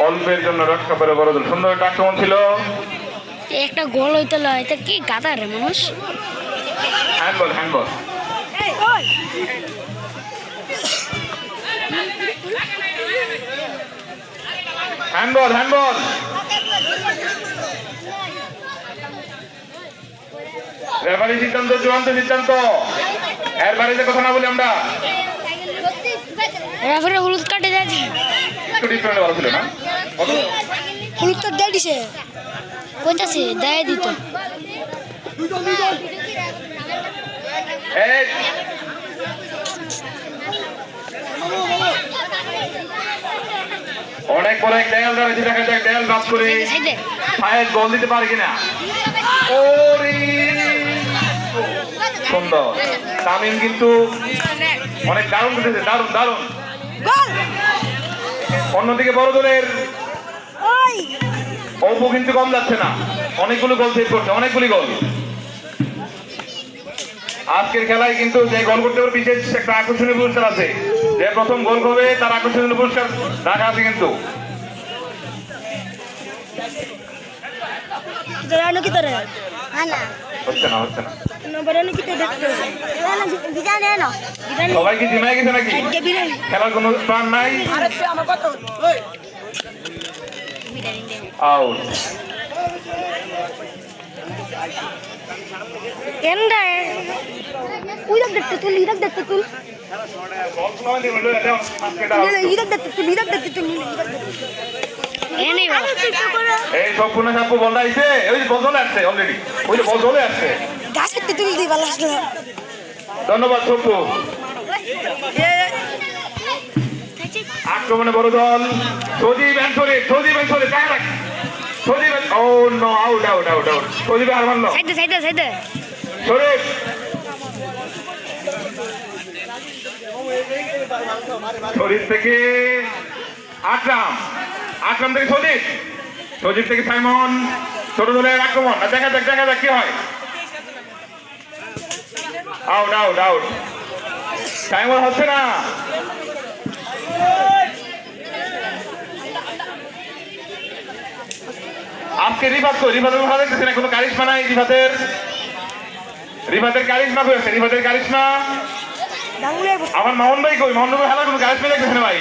অল্পের জন্য রক্ষা করে বড় দল। সুন্দর একটা আক্রমণ ছিল। একটা গোল হইতে লয়, এটা কি গাদা রে মানুষ। Handball handball. Handball handball. Referee সিদ্ধান্ত, চূড়ান্ত সিদ্ধান্ত। এর বাড়িতে কথা না বলি আমরা। রেফারি হলুদ কাটে যাচ্ছে, একটু ডিফারেন্ট ভালো ছিল না? হলুদ কাট দিয়ে দিছে, কইতাছে দেয় দিত। এই অনেক বড় এক দেয়াল রয়েছে, দেখা যাক দেয়াল বাদ করে ফায়ার গোল দিতে পারে কিনা। ওরে সুন্দর তামিম কিন্তু অনেক দারুণ করতেছে, দারুণ দারুণ। অন্যদিকে বড় দলের অল্প কিন্তু কম যাচ্ছে না, অনেকগুলো গোল সেভ করছে, অনেকগুলি গোল। আজকের খেলায় কিন্তু যে গোল করতে পারে বিশেষ একটা আকর্ষণীয় পুরস্কার আছে। যে প্রথম গোল করবে তার আকর্ষণীয় পুরস্কার রাখা আছে কিন্তু। হচ্ছে না হচ্ছে না। সবাই কি জিমায় গেছে নাকি? খেলার কোনো প্ল্যান নাই? আউট। এই সম্পূর্ণ সাপ্পু বলটা আইছে, ওই বল চলে আসছে অলরেডি, ওই যে বল চলে আসছে। ধন্যবাদ সপ্পু। আক্রমণে বড় দল সজীব অ্যান্ড সজীব দেখা রাখ Sajib. Oh no, out out out out. Sajib হার মানলো। শরীফ শরীফ থেকে আকরাম, আকরাম থেকে সজীব, সজীব থেকে সাইমন। ছোট দলের আক্রমণ, দেখা যাক কি হয়। Out out out. সাইমন হচ্ছে না। আজকে রিফাতের ভালো দেখতেছি না, কোনো কারিশমা নাই রিফাতের কারিশমা হয়েছে, রিফাতের কারিশমা। আমার মামুন ভাই কই? মামুন ভাই কোনো কারিশমা দেখতেছে না ভাই।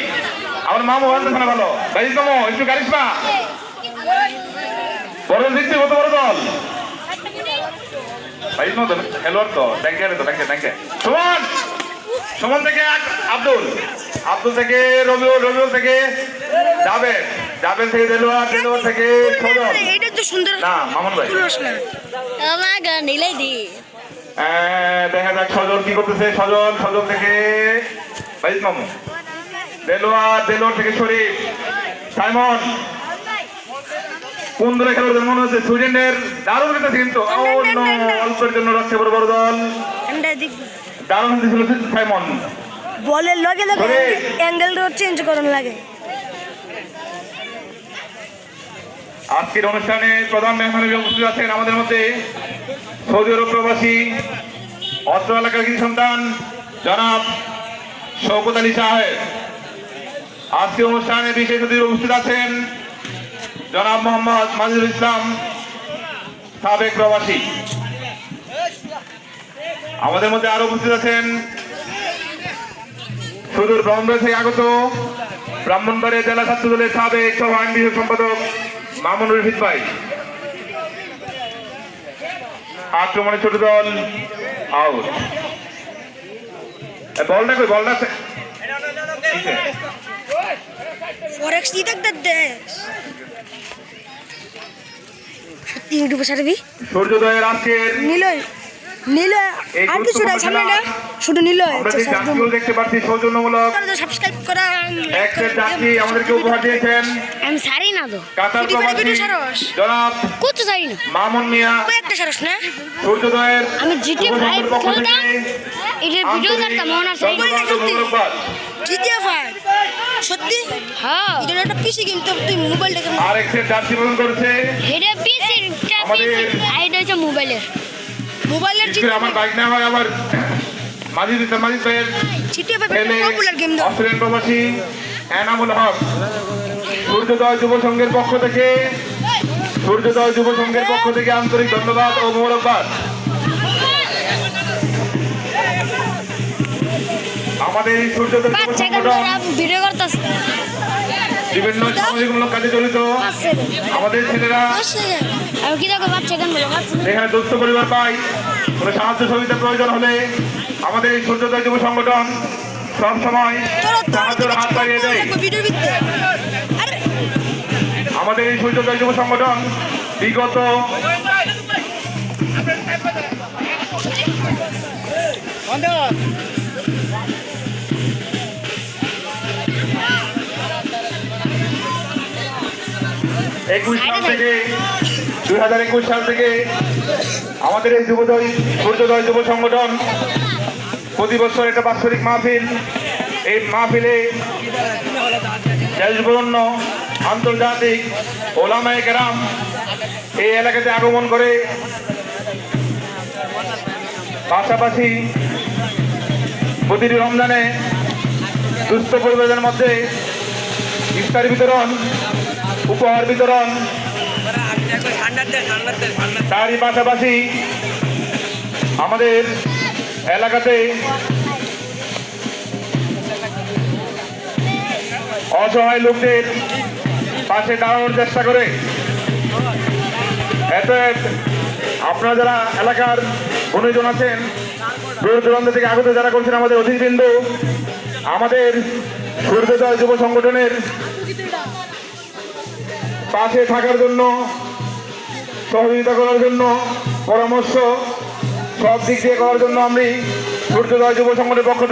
আমার মা মোবাইল দেখছে না ভালো ভাই। তম একটু কারিশমা। বড় দল জিতছে, কত বড় দল ভাই। খেলোয়াড় তো ব্যাংকে সুমন থেকে আব্দুল থেকে রবিউল থেকে জাবেদ থেকে দেলোয়ার থেকে সজল। না মামুন ভাই দেখা যাক সজল কি করতেছে। সজল থেকে ভাইজ মামু, দেলোয়ার থেকে শরীফ, সাইমন। কোন দলে খেলোয়াড়দের মনে হচ্ছে? সুইডেনের দারুণ খেলতেছে কিন্তু অল্পের জন্য রক্ষা করে বড় দল। দারুণ খেলতেছিল সাইমন। বলের লগে অ্যাঙ্গেলটা চেঞ্জ করার লাগে। আজকের অনুষ্ঠানে প্রধান মেহমান উপস্থিত আছেন আমাদের মধ্যে সৌদি আরব প্রবাসী অত্র এলাকার কৃষি সন্তান জনাব শওকত আলী সাহেব। আজকের অনুষ্ঠানে বিশেষ অতিথি উপস্থিত আছেন জনাব মোহাম্মদ মাজুল ইসলাম, সাবেক প্রবাসী। আমাদের মধ্যে আরো উপস্থিত আছেন সুদূর ব্রাহ্মণবাড়িয়া থেকে আগত ব্রাহ্মণবাড়িয়া জেলা ছাত্র দলের সাবেক সভাপতি বিষয়ক সম্পাদক মামুন রশিদ ভাই। আক্রমণে ছোট দল আউট। বলটা কই? বলটা সূর্যোদয়ের আজকের আর কিছু নাই সামনে না, শুধু নিল দেখতে পাচ্ছি সৌজন্যমূলক আমাদেরকে উপহার দিয়েছেন। আমি সারি না তো কাতার প্রবাসী জনাব কত সারি না মামুন মিয়া। একটা সারস না সূর্যোদয়ের আমি জিটি 5 খেলতাম, এটার ভিডিও দেখতাম মনে আছে। জিটিএ 5 সত্যি? হ্যাঁ, এটা একটা পিসি গেম। তো তুই মোবাইল দেখে আর একটা জার্সি বদল করেছে। এটা পিসি, এটা হচ্ছে মোবাইলের আমার বাইক না হয় আবার মাজিদ ভাইয়ের জিটিএ 5 একটা পপুলার গেম। অস্ট্রেলিয়ান প্রবাসী এনামুল হক সূর্যোদয় যুব সংঘের পক্ষ থেকে আন্তরিক ধন্যবাদ ও মোবারকবাদ। আমাদের এই সূর্যোদয় যুব সংগঠন বিভিন্ন সামাজিকমূলক কাজে জড়িত। আমাদের ছেলেরা এখানে দুস্থ পরিবার পায়, কোনো সাহায্য সহযোগিতা প্রয়োজন হলে আমাদের এই সূর্যোদয় যুব সংগঠন সব সময় সাহায্যের হাত বাড়িয়ে দেয়। আমাদের এই সূর্যোদয় যুব সংগঠন বিগত (2021 সাল থেকে আমাদের এই সূর্যোদয় যুব সংগঠন প্রতি বছর একটা বাৎসরিক মাহফিল, এই মাহফিলে দেশবরণ্য আন্তর্জাতিক ওলামায়ে কেরাম এই এলাকাতে আগমন করে। পাশাপাশি প্রতিটি রমজানে দুস্থ পরিবারদের মধ্যে ইফতারি বিতরণ, উপহার বিতরণ, তারই পাশাপাশি আমাদের এলাকাতে অসহায় লোকদের পাশে দাঁড়ানোর চেষ্টা করে। এত আপনারা যারা এলাকার গুণীজন আছেন, দূর দূরান্ত থেকে আগত যারা করছেন, আমাদের অতিথিবৃন্দ, আমাদের সূর্যোদয় যুব সংগঠনের পাশে থাকার জন্য, সহযোগিতা করার জন্য, পরামর্শ সব দিক দিয়ে করার জন্য আমি সূর্যোদয় যুব সংগঠনের পক্ষ থেকে